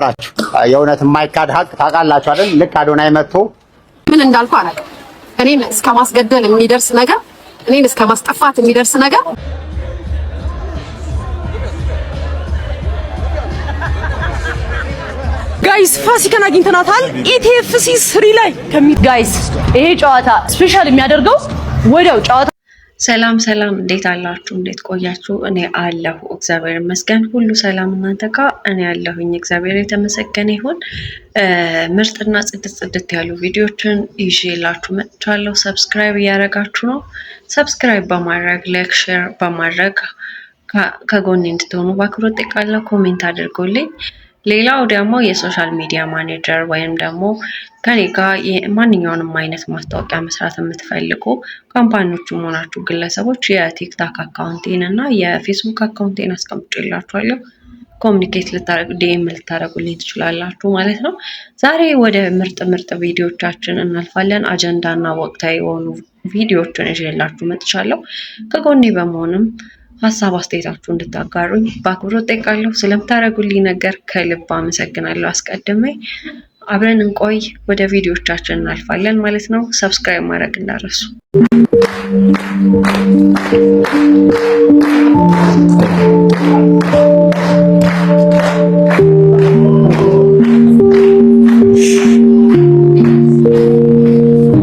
ራችሁ የእውነት የማይካድ ሀቅ ታውቃላችሁ አይደል? ልክ አዶናይ መጥቶ ምን እንዳልኩ አላውቅም። እኔን እስከ ማስገደል የሚደርስ ነገር፣ እኔን እስከ ማስጠፋት የሚደርስ ነገር ጋይስ ፋሲካን አግኝተናታል። ኢቲኤፍሲ 3 ላይ ጋይስ ይሄ ጨዋታ ስፔሻል የሚያደርገው ወዲያው ጨዋታ። ሰላም ሰላም፣ እንዴት አላችሁ? እንዴት ቆያችሁ? እኔ አለሁ እግዚአብሔር ይመስገን፣ ሁሉ ሰላም እናንተ ጋር? እኔ አለሁኝ እግዚአብሔር የተመሰገነ ይሁን። ምርጥና ጽድት ያሉ ቪዲዮችን ይዤላችሁ መጥቻለሁ። ሰብስክራይብ እያደረጋችሁ ነው። ሰብስክራይብ በማድረግ ላይክ፣ ሼር በማድረግ ከጎኔ እንድትሆኑ በአክብሮት ጠይቃለሁ። ኮሜንት አድርጎልኝ። ሌላው ደግሞ የሶሻል ሚዲያ ማኔጀር ወይም ደግሞ ከኔ ጋር ማንኛውንም አይነት ማስታወቂያ መስራት የምትፈልጉ ካምፓኒዎችም ሆናችሁ ግለሰቦች የቲክታክ አካውንቴን እና የፌስቡክ አካውንቴን አስቀምጬላችኋለሁ። ኮሚኒኬት ዲኤም ልታደርጉልኝ ትችላላችሁ ማለት ነው። ዛሬ ወደ ምርጥ ቪዲዮቻችን እናልፋለን። አጀንዳ እና ወቅታዊ የሆኑ ቪዲዮዎችን ይዤላችሁ መጥቻለሁ። ከጎኔ በመሆንም ሀሳብ አስተያየታችሁ እንድታጋሩኝ በአክብሮት ጠይቃለሁ። ስለምታደርጉልኝ ነገር ከልብ አመሰግናለሁ። አስቀድሜ አብረን እንቆይ። ወደ ቪዲዮቻችን እናልፋለን ማለት ነው። ሰብስክራይብ ማድረግ እንዳትረሱ።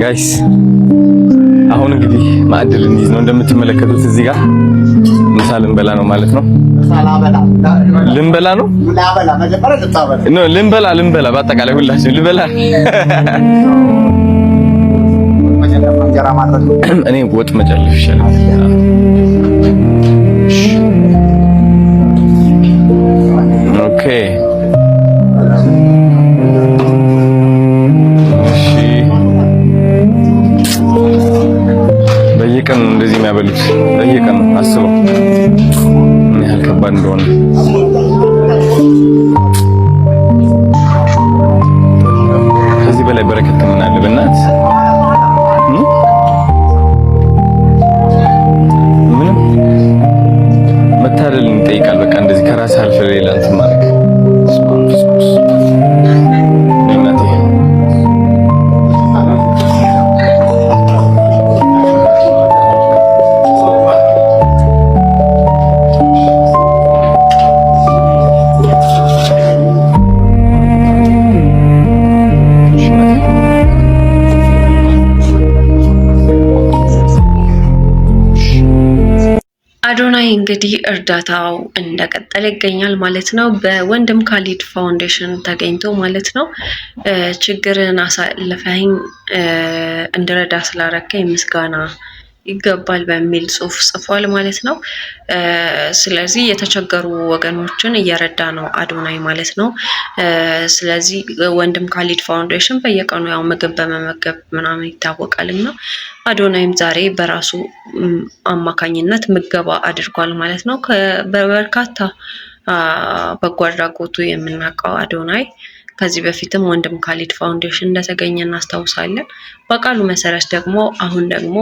ጋይስ አሁን እንግዲህ ማዕድል እንይዝ ነው። እንደምትመለከቱት እዚህ ጋር ምሳ ልንበላ ነው ማለት ነው። ልንበላ ነው ልንበላ በአጠቃላይ ሁላችን ልንበላ። እኔ ወጥ መጨለፍ ይሻላል። ኦኬ በየቀን እንደዚህ የሚያበሉት በየቀን አስበው ምን ያህል ከባድ እንደሆነ። ከዚህ በላይ በረከት ምን አለ? በእናትህ ምንም መታደልን ይጠይቃል። በቃ እንደዚህ ከራስ አልፈ ሌላ እንትን ማለት አዶናይ እንግዲህ እርዳታው እንደቀጠለ ይገኛል ማለት ነው። በወንድም ካሊድ ፋውንዴሽን ተገኝቶ ማለት ነው ችግርን አሳልፈኝ እንድረዳ ስላረከኝ ምስጋና ይገባል በሚል ጽሁፍ ጽፏል ማለት ነው። ስለዚህ የተቸገሩ ወገኖችን እየረዳ ነው አዶናይ ማለት ነው። ስለዚህ ወንድም ካሊድ ፋውንዴሽን በየቀኑ ያው ምግብ በመመገብ ምናምን ይታወቃልና አዶናይም ዛሬ በራሱ አማካኝነት ምገባ አድርጓል ማለት ነው። በበርካታ በጎ አድራጎቱ የምናውቀው አዶናይ ከዚህ በፊትም ወንድም ካሊድ ፋውንዴሽን እንደተገኘ እናስታውሳለን። በቃሉ መሰረት ደግሞ አሁን ደግሞ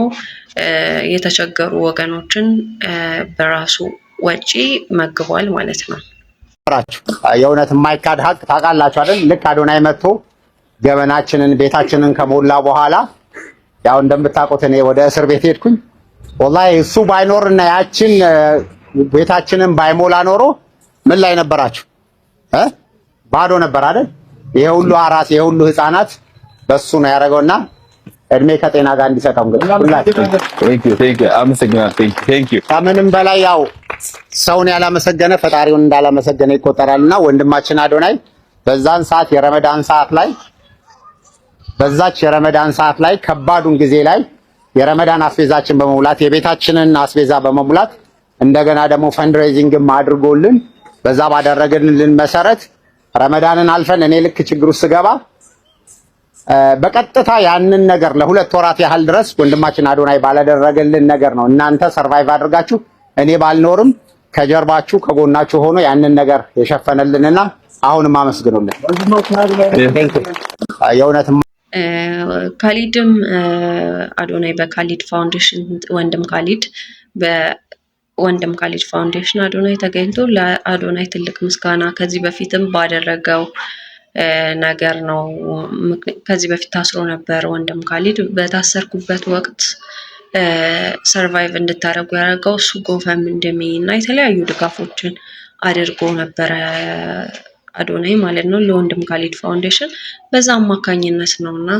የተቸገሩ ወገኖችን በራሱ ወጪ መግቧል ማለት ነው። የእውነት የማይካድ ሀቅ ታውቃላችሁ አይደል? ልክ አዶናይ መጥቶ ገበናችንን ቤታችንን ከሞላ በኋላ ያው እንደምታውቁት እኔ ወደ እስር ቤት ሄድኩኝ። ወላሂ እሱ ባይኖርና ያችን ቤታችንን ባይሞላ ኖሮ ምን ላይ ነበራችሁ? ባዶ ነበር አይደል? ይሄ ሁሉ አራስ ይሄ ሁሉ ህፃናት በሱ ነው ያደረገውና እድሜ ከጤና ጋር እንዲሰጠው እንግዲህ ሁላችሁ አመሰግናለሁ። ከምንም በላይ ያው ሰውን ያላመሰገነ ፈጣሪውን እንዳላመሰገነ ይቆጠራልና ወንድማችን አዶናይ በዛን ሰዓት የረመዳን ሰዓት ላይ ከባዱን ጊዜ ላይ የረመዳን አስቤዛችን በመሙላት የቤታችንን አስቤዛ በመሙላት እንደገና ደግሞ ፈንድሬዚንግም አድርጎልን በዛ ባደረገልን መሰረት ረመዳንን አልፈን እኔ ልክ ችግሩ ስገባ በቀጥታ ያንን ነገር ለሁለት ወራት ያህል ድረስ ወንድማችን አዶናይ ባላደረገልን ነገር ነው እናንተ ሰርቫይቭ አድርጋችሁ እኔ ባልኖርም ከጀርባችሁ ከጎናችሁ ሆኖ ያንን ነገር የሸፈነልንና አሁንም አመስግኑልን። የእውነት ካሊድም አዶናይ በካሊድ ፋውንዴሽን ወንድም ካሊድ ወንድም ካሊድ ፋውንዴሽን አዶናይ ተገኝቶ ለአዶናይ ትልቅ ምስጋና ከዚህ በፊትም ባደረገው ነገር ነው። ከዚህ በፊት ታስሮ ነበር ወንድም ካሊድ። በታሰርኩበት ወቅት ሰርቫይቭ እንድታደርጉ ያደረገው እሱ ጎፈንድሚ እና የተለያዩ ድጋፎችን አድርጎ ነበረ አዶናይ ማለት ነው ለወንድም ካሊድ ፋውንዴሽን። በዛ አማካኝነት ነውና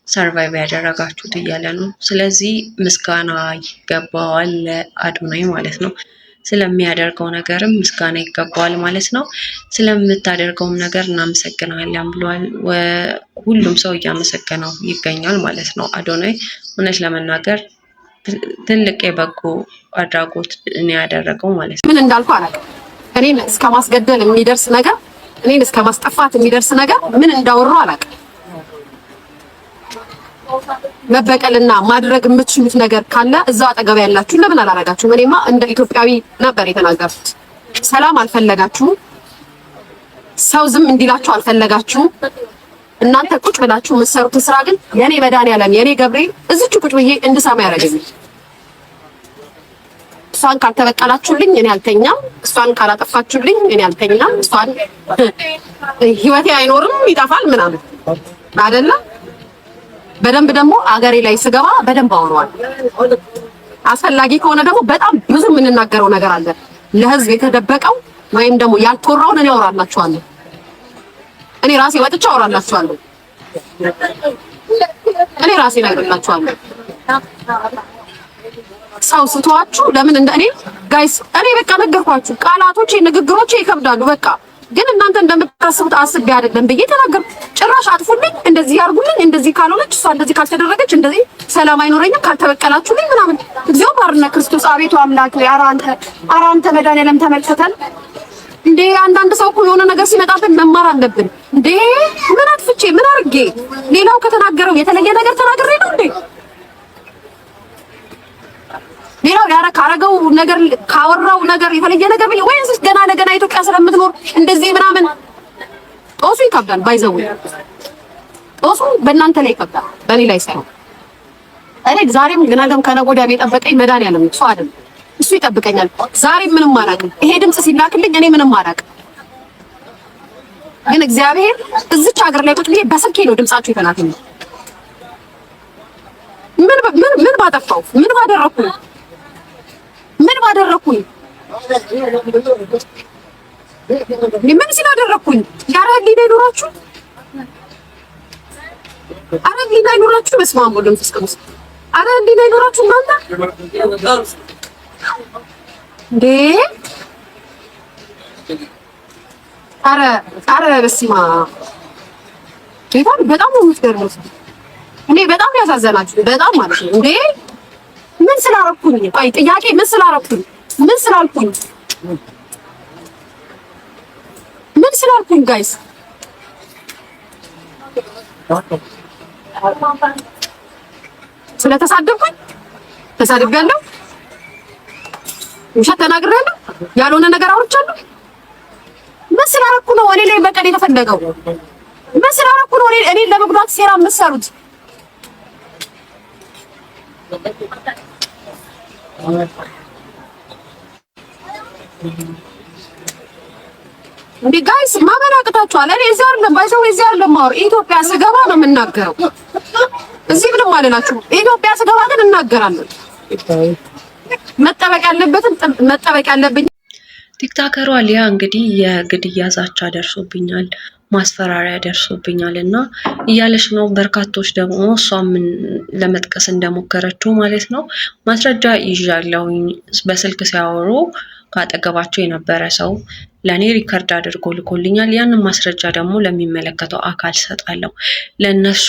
ሰርቫይቭ ያደረጋችሁት እያለ ነው። ስለዚህ ምስጋና ይገባዋል አዶናይ ማለት ነው። ስለሚያደርገው ነገርም ምስጋና ይገባዋል ማለት ነው። ስለምታደርገውም ነገር እናመሰግናለን ብሏል። ሁሉም ሰው እያመሰገነው ይገኛል ማለት ነው። አዶናይ እውነት ለመናገር ትልቅ የበጎ አድራጎት ነው ያደረገው ማለት ነው። ምን እንዳልኩ አላውቅም። እኔን እስከ ማስገደል የሚደርስ ነገር፣ እኔን እስከ ማስጠፋት የሚደርስ ነገር ምን እንዳወራው አላውቅም። መበቀልና ማድረግ የምትችሉት ነገር ካለ እዛው አጠገብ ያላችሁ ለምን አላረጋችሁም? እኔማ እንደ ኢትዮጵያዊ ነበር የተናገርኩት። ሰላም አልፈለጋችሁም፣ ሰው ዝም እንዲላችሁ አልፈለጋችሁም። እናንተ ቁጭ ብላችሁ የምትሰሩትን ስራ ግን የኔ መድኃኒዓለም የኔ ገብርኤል እዚች ቁጭ ብዬ እንድሰማ ያደረገኝ። እሷን ካልተበቀላችሁልኝ እኔ አልተኛም፣ እሷን ካላጠፋችሁልኝ እኔ አልተኛም፣ እሷን ህይወቴ አይኖርም ይጠፋል ምናምን አይደለ? በደንብ ደግሞ አገሬ ላይ ስገባ በደንብ አወራዋል። አስፈላጊ ከሆነ ደግሞ በጣም ብዙ የምንናገረው ነገር አለ። ለህዝብ የተደበቀው ወይም ደግሞ ያልተወራውን እኔ አወራላችኋለሁ። እኔ ራሴ ወጥቼ አወራላችኋለሁ። እኔ ራሴ እነግራላችኋለሁ። ሰው ስትዋችሁ ለምን እንደ እኔ ጋይስ እኔ በቃ ነገርኳችሁ። ቃላቶቼ ንግግሮቼ ይከብዳሉ። በቃ ግን እናንተ እንደምታስቡት አስቤ አይደለም ብዬ ተናገርኩ። ጭራሽ አጥፉልኝ፣ እንደዚህ ያርጉልኝ፣ እንደዚህ ካልሆነች እሷ እንደዚህ ካልተደረገች እንደዚህ ሰላም አይኖረኝም ካልተበቀላችሁልኝ ምናምን። እግዚኦ ባርነ ክርስቶስ አቤቱ አምላክ ኧረ አንተ መድኃኒዓለም ተመልከተን እንዴ! አንዳንድ ሰው እኮ የሆነ ነገር ሲመጣብን መማር አለብን እንዴ! ምን አጥፍቼ ምን አርጌ ሌላው ከተናገረው የተለየ ነገር ተናግሬ ነው እንዴ? ሌላው ካረገው ነገር ካወራው ነገር የተለየ ነገር ወይስ ገና ለገና ኢትዮጵያ ስለምትኖር እንደዚህ ምናምን ጦሱ ይከብዳል። ባይዘው ጦሱ በእናንተ ላይ ይከብዳል፣ በእኔ ላይ ሳይሆን። እኔ ዛሬም ነገም ከነገ ወዲያም የጠበቀኝ መድኃኒዓለም እሱ አይደለም፣ እሱ ይጠብቀኛል። ዛሬም ምንም አላውቅም። ይሄ ድምጽ ሲላክልኝ እኔ ምንም አላውቅም። ግን እግዚአብሔር እዚች ሀገር ላይ ቁጭ ብዬ በስልኬ ነው ድምጻችሁ የተላከልኝ። ምን ባጠፋው? ምን ባደረኩኝ? ምን ባደረኩኝ? ምን ስላደረኩኝ? ኧረ ህሊና ይኖራችሁ፣ ኧረ ህሊና ይኖራችሁ። በስመ አብ ወወልድ ወመንፈስ ቅዱስ። ኧረ ህሊና ይኖራችሁ እናንተ እንዴ! ኧረ በስመ አብ ጌታን በጣም ነው የምትገርሙት። እኔ በጣም ያሳዘናችሁ በጣም ማለት ነው እንዴ! ምን ስላረኩኝ? ቆይ ጥያቄ ምን ስላረኩኝ? ምን ስላልኩኝ? ምን ስላልኩኝ? ጋይስ ስለተሳደብኩኝ ተሳድቤያለሁ፣ ውሸት ተናግሬያለሁ፣ ያልሆነ ነገር አውርቻለሁ። ምን ስላረኩ ነው እኔ ላይ በቀል የተፈለገው? ምን ስላረኩ ነው እኔ ለመጉዳት ሴራ የምትሰሩት? እንዴ ጋይስ ማመን አቅታችኋል። እኔ እዚህ አይደለም ባይዘው እዚህ አይደለም ማወር ኢትዮጵያ ስገባ ነው የምናገረው። እዚህ ምንም አልላችሁ። ኢትዮጵያ ስገባ ግን እናገራለሁ። መጠበቅ ያለብኝ ቲክታከሯ ሊያ እንግዲህ የግድያ ዛቻ ደርሶብኛል፣ ማስፈራሪያ ደርሶብኛል እና እያለች ነው። በርካቶች ደግሞ እሷም ለመጥቀስ እንደሞከረችው ማለት ነው ማስረጃ ይዣለሁኝ። በስልክ ሲያወሩ ካጠገባቸው የነበረ ሰው ለኔ ሪከርድ አድርጎ ልኮልኛል። ያንን ማስረጃ ደግሞ ለሚመለከተው አካል ሰጣለሁ። ለነሱ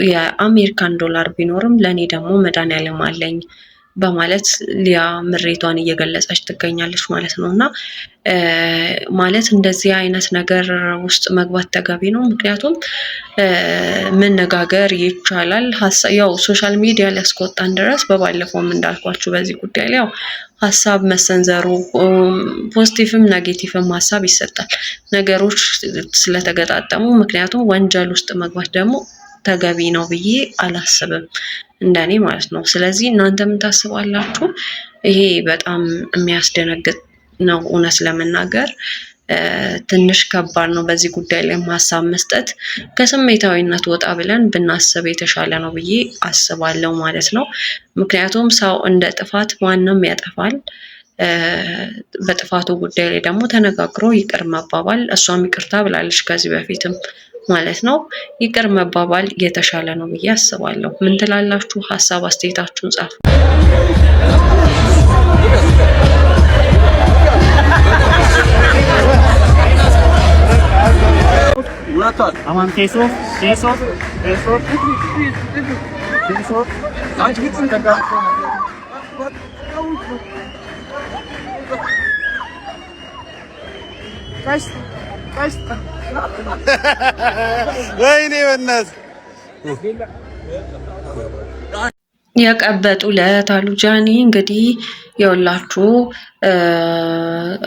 የአሜሪካን ዶላር ቢኖርም ለኔ ደግሞ መድኃኒዓለም አለኝ በማለት ሊያ ምሬቷን እየገለጸች ትገኛለች ማለት ነው። እና ማለት እንደዚህ አይነት ነገር ውስጥ መግባት ተገቢ ነው። ምክንያቱም መነጋገር ይቻላል። ያው ሶሻል ሚዲያ ሊያስቆጣን ድረስ በባለፈውም እንዳልኳችሁ በዚህ ጉዳይ ላይ ያው ሀሳብ መሰንዘሩ ፖዚቲቭም ኔጌቲቭም ሀሳብ ይሰጣል ነገሮች ስለተገጣጠሙ። ምክንያቱም ወንጀል ውስጥ መግባት ደግሞ ተገቢ ነው ብዬ አላስብም፣ እንደኔ ማለት ነው። ስለዚህ እናንተ ምን ታስባላችሁ? ይሄ በጣም የሚያስደነግጥ ነው እውነት ለመናገር ትንሽ ከባድ ነው። በዚህ ጉዳይ ላይ ሀሳብ መስጠት ከስሜታዊነት ወጣ ብለን ብናስብ የተሻለ ነው ብዬ አስባለሁ ማለት ነው። ምክንያቱም ሰው እንደ ጥፋት ማንም ያጠፋል። በጥፋቱ ጉዳይ ላይ ደግሞ ተነጋግሮ ይቅር መባባል፣ እሷም ይቅርታ ብላለች ከዚህ በፊትም ማለት ነው። ይቅር መባባል የተሻለ ነው ብዬ አስባለሁ። ምን ትላላችሁ? ሀሳብ አስተያየታችሁን ጻፉ። Aman keso. ወይኔ በእናትህ የቀበጡ ለታሉ ጃኒ እንግዲህ የወላችሁ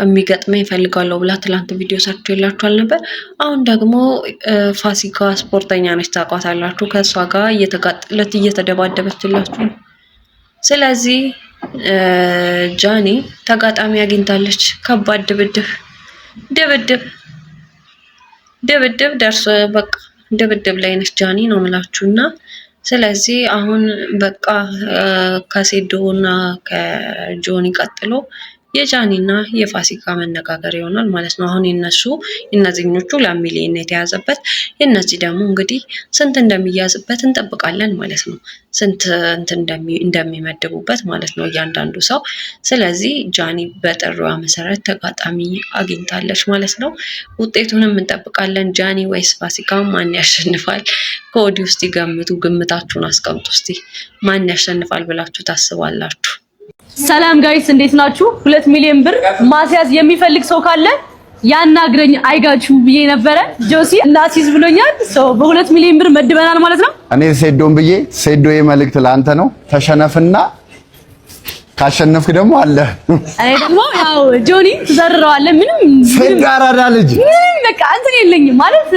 የሚገጥመኝ ፈልጋለሁ ብላ ትላንት ቪዲዮ ሰርቼላችኋል ነበር። አሁን ደግሞ ፋሲካ ስፖርተኛ ነች ታውቋታላችሁ። ከእሷ ጋር እየተጋጠለች እየተደባደበችላችሁ ነው። ስለዚህ ጃኒ ተጋጣሚ አግኝታለች። ከባድ ድብድብ ደርሶ በቃ ድብድብ ላይ ነች ጃኒ ነው የምላችሁና ስለዚህ አሁን በቃ ከሴዶና ከጆኒ ቀጥሎ የጃኒና የፋሲካ መነጋገር ይሆናል ማለት ነው። አሁን እነዚህኞቹ ለሚሊዮን የተያዘበት የነዚህ ደግሞ እንግዲህ ስንት እንደሚያዝበት እንጠብቃለን ማለት ነው። ስንት እንደሚመድቡበት ማለት ነው እያንዳንዱ ሰው። ስለዚህ ጃኒ በጥሪዋ መሰረት ተጋጣሚ አግኝታለች ማለት ነው። ውጤቱንም እንጠብቃለን። ጃኒ ወይስ ፋሲካ ማን ያሸንፋል? ከወዲህ ውስጥ ይገምቱ። ግምታችሁን አስቀምጡ እስቲ። ማን ያሸንፋል ብላችሁ ታስባላችሁ? ሰላም ጋይስ እንዴት ናችሁ? 2 ሚሊዮን ብር ማስያዝ የሚፈልግ ሰው ካለ ያናግረኝ አይጋችሁ ብዬ ነበረ። ጆሲ እናሲዝ ብሎኛል። በ2 ሚሊዮን ብር መድበናል ማለት ነው። እኔ ሴዶን ብዬ ሴዶዬ መልእክት ለአንተ ነው። ተሸነፍና ካሸነፍክ ደግሞ አለ። እኔ ደግሞ ያው ጆኒ ትዘርረዋለህ። ምንም አራዳ ልጅ በቃ እንትን የለኝም ማለት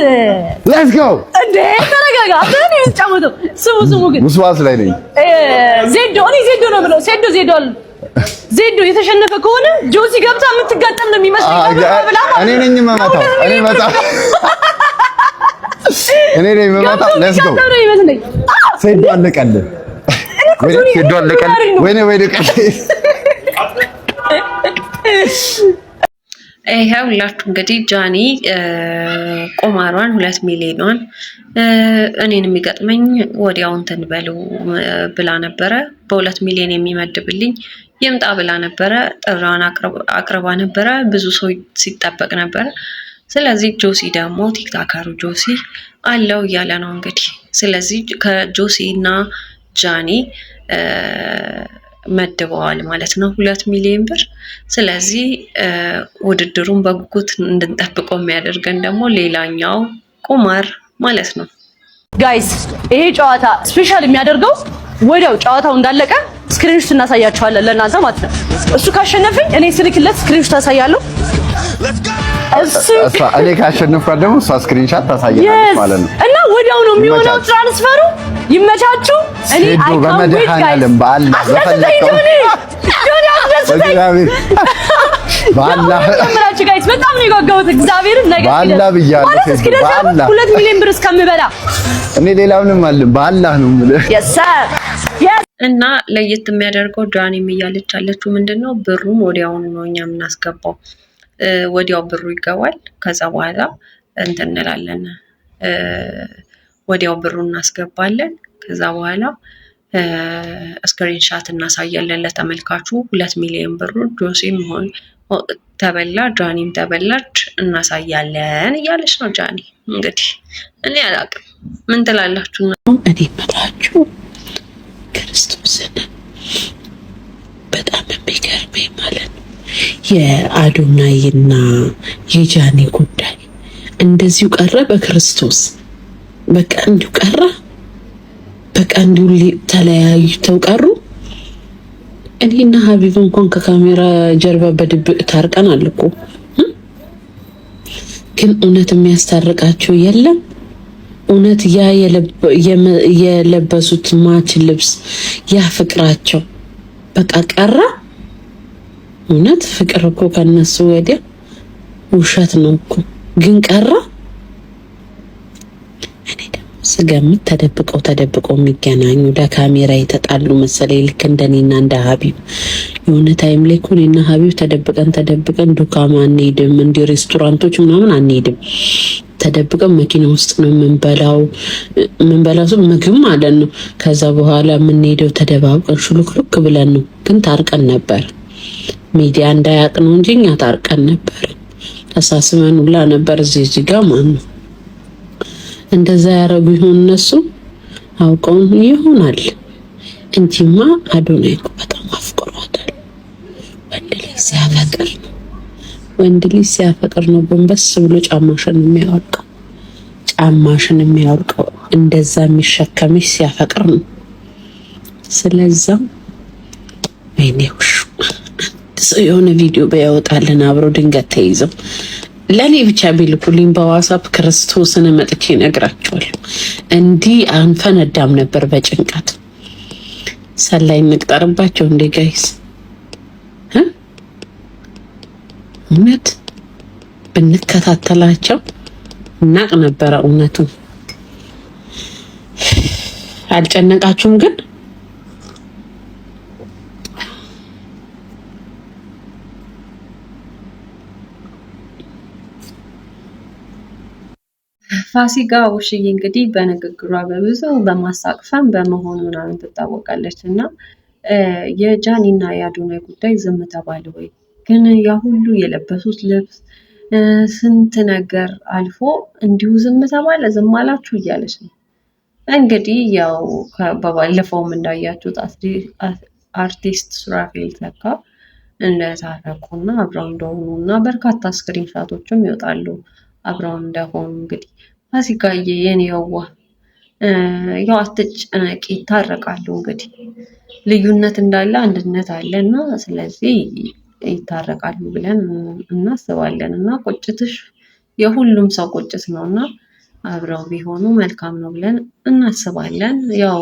ሌትስ ጎ እንዴ ተረጋጋ። አብረን እንጫወተው። ስሙ ግን ውስዋስ ላይ ነኝ። ዜዶ ነው ብለው ዜዶ የተሸነፈ ከሆነ ጆሲ ገብታ የምትጋጠም ነው የሚመስለኝ። እኔ ነኝ የምመታው። እኔ ነኝ የምመታው። ሌትስ ጎ ዜዶ አለቀልህ። ዜዶ አለቀልህ። ወይኔ ይሄው ሁላችሁ እንግዲህ ጃኒ ቁማሯን 2 ሚሊዮኗን እኔን የሚገጥመኝ ወዲያው እንትን በሉ ብላ ነበረ። በ2 ሚሊዮን የሚመድብልኝ ይምጣ ብላ ነበረ። ጥራዋን አቅርባ ነበረ። ብዙ ሰው ሲጠበቅ ነበረ። ስለዚህ ጆሲ ደግሞ ቲክታከሩ ጆሲ አለው እያለ ነው እንግዲህ። ስለዚህ ከጆሲ እና ጃኒ መድበዋል ማለት ነው 2 ሚሊዮን ብር። ስለዚህ ውድድሩን በጉጉት እንድንጠብቀው የሚያደርገን ደግሞ ሌላኛው ቁማር ማለት ነው። ጋይስ ይሄ ጨዋታ ስፔሻል የሚያደርገው ወዲያው ጨዋታው እንዳለቀ ስክሪንሾት እናሳያችኋለን ለእናንተ ማለት ነው። እሱ ካሸነፈኝ እኔ ስልክለት ስክሪንሾት ታሳያለሁ። እኔ ካሸነፍኳት ደግሞ እሷ ስክሪንሾት ታሳያለች ማለት ነው። እና ወዲያው ነው የሚሆነው ትራንስፈሩ። ይመቻችሁ። እኔ በመድኃኒዓለም በአላህ በፈለከው በአላህ ጋይስ በጣም ነው የጓጓሁት። እግዚአብሔርን ነገር በአላህ ብያለሁ። በአላህ 2 ሚሊዮን ብር እስከምበላ እኔ ሌላውንም አለ በአላህ ነው የምልህ። እና ለየት የሚያደርገው ጃኒም እያለች ያለችው ምንድነው ብሩን ወዲያውኑ ነው እኛ የምናስገባው። ወዲያው ብሩ ይገባል። ከዛ በኋላ እንትን እንላለን። ወዲያው ብሩን እናስገባለን። ከዛ በኋላ ስክሪንሻት እናሳያለን ለተመልካቹ 2 ሚሊዮን ብሩ ጆሲም ሆን ተበላ ጃኒም ተበላች እናሳያለን እያለች ነው ጃኒ። እንግዲህ እኔ አላውቅም፣ ምን ትላላችሁ? እኔ መላችሁ ክርስቶስን በጣም የሚገርመኝ ማለት ነው የአዶናይና የጃኒ ጉዳይ እንደዚሁ ቀረ። በክርስቶስ በቃ እንዲሁ ቀረ። በቃ እንዲሁ ተለያይተው ቀሩ። እኔና ሀቢብ እንኳን ከካሜራ ጀርባ በድብቅ ታርቀናል እኮ፣ ግን እውነት የሚያስታርቃቸው የለም። እውነት ያ የለበሱት ማች ልብስ ያ ፍቅራቸው በቃ ቀረ። እውነት ፍቅር እኮ ከነሱ ወዲያ ውሸት ነው እኮ ግን ቀረ። እኔ ደግሞ ስገምት ተደብቀው የሚገናኙ ለካሜራ የተጣሉ መሰለኝ። ልክ እንደኔና እንደ ሀቢብ የሆነ ታይም ላይ እኮ እኔና ሀቢብ ተደብቀን ዱካማ አንሄድም፣ እንዲ ሬስቶራንቶች ምናምን አንሄድም። ተደብቀን መኪና ውስጥ ነው የምንበላው ምግብ ማለት ነው። ከዛ በኋላ የምንሄደው ተደባብቀን ሹልክሉክ ብለን ነው። ግን ታርቀን ነበር። ሚዲያ እንዳያቅ ነው እንጂ እኛ ታርቀን ነበር። ተሳስመን ሁላ ነበር እዚህ ጋር ማለት ነው። እንደዛ ያረጉ ይሆን እነሱ አውቀው ይሆናል እንጂማ አዶናይ እኮ በጣም አፍቅሯታል። ወንድ ልጅ ሲያፈቅር ነው ጎንበስ ብሎ ጫማሽን የሚያወልቀው እንደዛ የሚሸከምሽ ሲያፈቅር ነው። ስለዛ ወይኔ የሆነ ቪዲዮ በያወጣልን አብረው ድንገት ተይዘው ለኔ ብቻ ቢልኩልኝ በዋትስአፕ ክርስቶስን መጥቼ ነግራቸዋለሁ። እንዲህ አንፈነዳም ነበር በጭንቀት። ሰላይ እንቅጠርባቸው እንዴ ጋይስ? እውነት ብንከታተላቸው እናቅ ነበረ። እውነቱን አልጨነቃችሁም ግን? ፋሲካ ውሽዬ እንግዲህ በንግግሯ በብዙ በማሳቅፈን በመሆኑ ምናምን ትታወቃለች እና የጃኒና የአዶናይ ጉዳይ ዝም ተባለ ወይ? ግን ያ ሁሉ የለበሱት ልብስ ስንት ነገር አልፎ እንዲሁ ዝም ተባለ? ዝም አላችሁ እያለች ነው እንግዲህ። ያው በባለፈውም እንዳያችሁት አርቲስት ሱራፌል ተካ እንደታረቁና አብረው እንደሆኑና በርካታ ስክሪንሻቶችም ይወጣሉ አብረው እንደሆኑ። እንግዲህ ፋሲካዬ የኔ የዋህ ያው አትጨነቂ፣ ይታረቃሉ። እንግዲህ ልዩነት እንዳለ አንድነት አለና ስለዚህ ይታረቃሉ ብለን እናስባለን። እና ቁጭትሽ የሁሉም ሰው ቁጭት ነውና አብረው ቢሆኑ መልካም ነው ብለን እናስባለን። ያው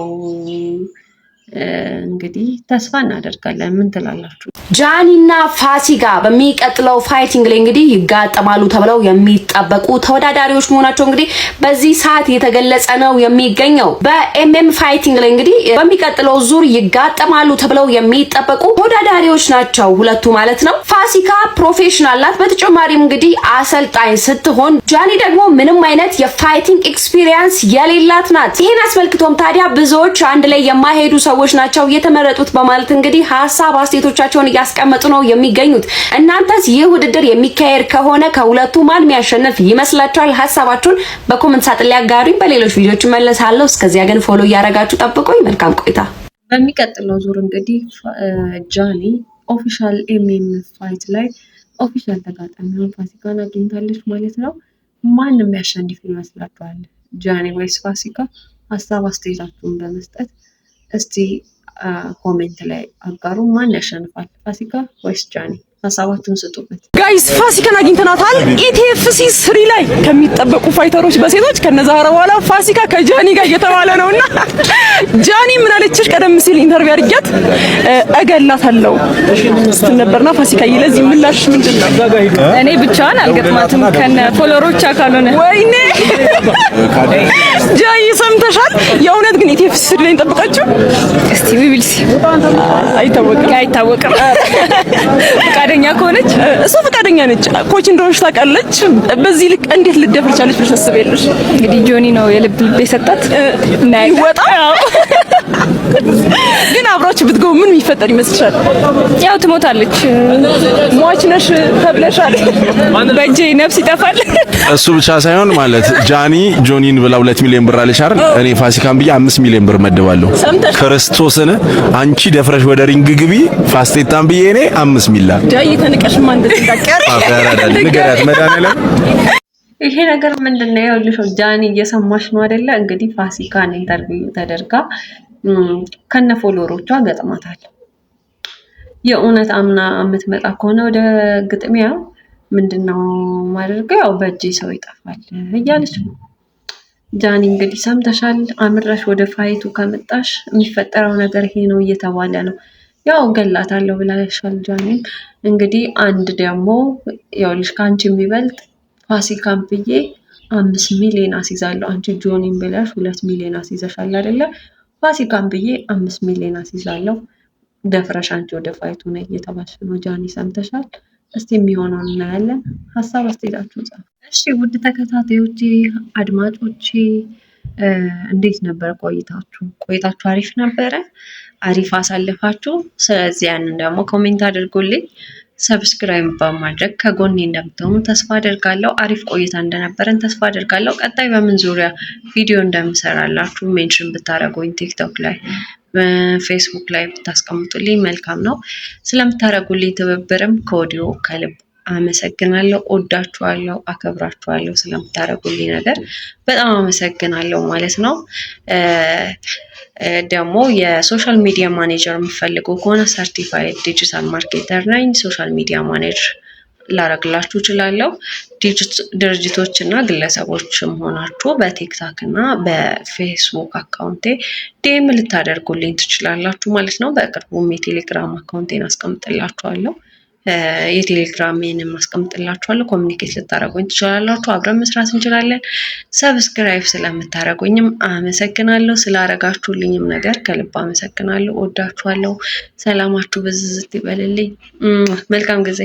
እንግዲህ ተስፋ እናደርጋለን። ምን ትላላችሁ? ጃኒና ፋሲካ በሚቀጥለው ፋይቲንግ ላይ እንግዲህ ይጋጠማሉ ተብለው የሚጠበቁ ተወዳዳሪዎች መሆናቸው እንግዲህ በዚህ ሰዓት የተገለጸ ነው የሚገኘው። በኤምኤም ፋይቲንግ ላይ እንግዲህ በሚቀጥለው ዙር ይጋጠማሉ ተብለው የሚጠበቁ ተወዳዳሪዎች ናቸው ሁለቱ ማለት ነው። ፋሲካ ፕሮፌሽናል ናት። በተጨማሪም እንግዲህ አሰልጣኝ ስትሆን ጃኒ ደግሞ ምንም አይነት የፋይቲንግ ኤክስፒሪየንስ የሌላት ናት። ይሄን አስመልክቶም ታዲያ ብዙዎች አንድ ላይ የማይሄዱ ሰዎች ናቸው የተመረጡት በማለት እንግዲህ ሀሳብ አስተያየቶቻቸውን እያስቀመጡ ነው የሚገኙት። እናንተስ ይህ ውድድር የሚካሄድ ከሆነ ከሁለቱ ማን የሚያሸንፍ ይመስላችኋል? ሀሳባችሁን በኮሜንት ሳጥን ላይ አጋሩኝ። በሌሎች ቪዲዮዎች መለሳለሁ። እስከዚያ ግን ፎሎ እያደረጋችሁ ጠብቁኝ። መልካም ቆይታ። በሚቀጥለው ዙር እንግዲህ ጃኒ ኦፊሻል ኤምኤም ፋይት ላይ ኦፊሻል ተጋጣሚውን ፋሲካን አግኝታለች ማለት ነው። ማን የሚያሸንፍ ይመስላችኋል? ጃኒ ወይስ ፋሲካ? ሀሳብ አስተያየታችሁን በመስጠት እስቲ ኮሜንት ላይ አጋሩ። ማን ያሸንፋል? ፋሲካ ወይስ ጃኒ? ሀሳባችሁን ስጡበት ጋይስ። ፋሲካን አግኝተናታል። ኢቲኤፍሲ 3 ላይ ከሚጠበቁ ፋይተሮች በሴቶች ከነዛራ በኋላ ፋሲካ ከጃኒ ጋር እየተባለ ነውና ጃኒ ምን አለችሽ? ቀደም ሲል ኢንተርቪው አድርጊያት እገላታለሁ ስትል ነበርና ፋሲካ ለዚህ ምላሽ ምንድነው? እኔ ብቻዋን አልገጥማትም ከነ ፎሎወሮቿ ካልሆነ። ወይኔ ጃኒ ሰምተሻል? የእውነት ግን ኢቲኤፍሲ 3 ላይ እንጠብቃችሁ እስቲ ዊልሲ። አይታወቅም ፈቃደኛ ከሆነች እሷ ፈቃደኛ ነች። ኮች እንደሆነች ታውቃለች። በዚህ ልክ እንዴት ልደፍር ቻለች ብለሽ ታስቢያለሽ? እንግዲህ ጆኒ ነው የልብ የሰጣት እና ይወጣ። ግን አብራችሁ ብትገቡ ምን የሚፈጠር ይመስልሻል? ያው ትሞታለች። ሟች ነሽ ተብለሻል። በእጄ ነፍስ ይጠፋል። እሱ ብቻ ሳይሆን ማለት ጃኒ ጆኒን ብላ 2 ሚሊዮን ብር አለሽ አይደል? እኔ ፋሲካን ብዬ 5 ሚሊዮን ብር መድባለሁ። ክርስቶስን አንቺ ደፍረሽ ወደ ሪንግ ግቢ፣ ፋስቴታን ብዬ እኔ 5 ሚሊዮን ዳይ ተነቀሽማ እንደዚህ እንዳቀር ንገራት መድኃኒዓለም። ይሄ ነገር ምንድነው? ይኸውልሽ ጃኒ እየሰማሽ ነው አይደለ? እንግዲህ ፋሲካን ኢንተርቪው ተደርጋ ከነ ፎሎወሮቿ ገጥማታል። የእውነት አምና የምትመጣ ከሆነ ወደ ግጥሚያ ምንድነው ማድረግ? ያው በእጄ ሰው ይጠፋል እያለች ነው። ጃኒ እንግዲህ ሰምተሻል። አምረሽ ወደ ፋይቱ ከመጣሽ የሚፈጠረው ነገር ይሄ ነው እየተባለ ነው። ያው ገላታለሁ ብላሻል ጃኒ። እንግዲህ አንድ ደግሞ ያው ልጅ ካንቺ የሚበልጥ ፋሲካን ብዬ 5 ሚሊዮን አስይዛለሁ። አንቺ ጆኒን ብለሽ 2 ሚሊዮን አስይዘሻል አይደለ? ፋሲካን ብዬ 5 ሚሊዮን አስይዛለሁ። ደፍረሽ አንቺ ወደ ፋይቱ ነይ እየተባልሽ ነው ጃኒ፣ ሰምተሻል? እስቲ የሚሆነውን እናያለን። ሀሳብ አስተያየታችሁን ጻፉ። እሺ ውድ ተከታታዮቼ አድማጮቼ እንዴት ነበር ቆይታችሁ? ቆይታችሁ አሪፍ ነበረ? አሪፍ አሳልፋችሁ? ስለዚህ ያንን ደግሞ ኮሜንት አድርጉልኝ። ሰብስክራይብ በማድረግ ከጎኔ እንደምትሆኑ ተስፋ አደርጋለሁ። አሪፍ ቆይታ እንደነበረን ተስፋ አደርጋለሁ። ቀጣይ በምን ዙሪያ ቪዲዮ እንደምሰራላችሁ ሜንሽን ብታደርጉኝ ቲክቶክ ላይ ፌስቡክ ላይ ብታስቀምጡልኝ መልካም ነው። ስለምታደርጉልኝ ትብብርም ከወዲሁ ከልብ አመሰግናለሁ። ወዳችኋለሁ፣ አከብራችኋለሁ። ስለምታደርጉልኝ ነገር በጣም አመሰግናለሁ ማለት ነው። ደግሞ የሶሻል ሚዲያ ማኔጀር የሚፈልጉ ከሆነ ሰርቲፋይድ ዲጂታል ማርኬተር ነኝ። ሶሻል ሚዲያ ማኔጀር ላረግላችሁ እችላለሁ። ድርጅቶች እና ግለሰቦችም ሆናችሁ በቲክታክ እና በፌስቡክ አካውንቴ ዲኤም ልታደርጉልኝ ትችላላችሁ ማለት ነው። በቅርቡም የቴሌግራም አካውንቴን አስቀምጥላችኋለሁ። የቴሌግራሜንም አስቀምጥላችኋለሁ። ኮሚኒኬት ልታደርጉኝ ትችላላችሁ። አብረን መስራት እንችላለን። ሰብስክራይብ ስለምታደርጉኝም አመሰግናለሁ። ስላረጋችሁልኝም ነገር ከልብ አመሰግናለሁ። ወዳችኋለሁ። ሰላማችሁ ብዝዝት ይበልልኝ። መልካም ጊዜ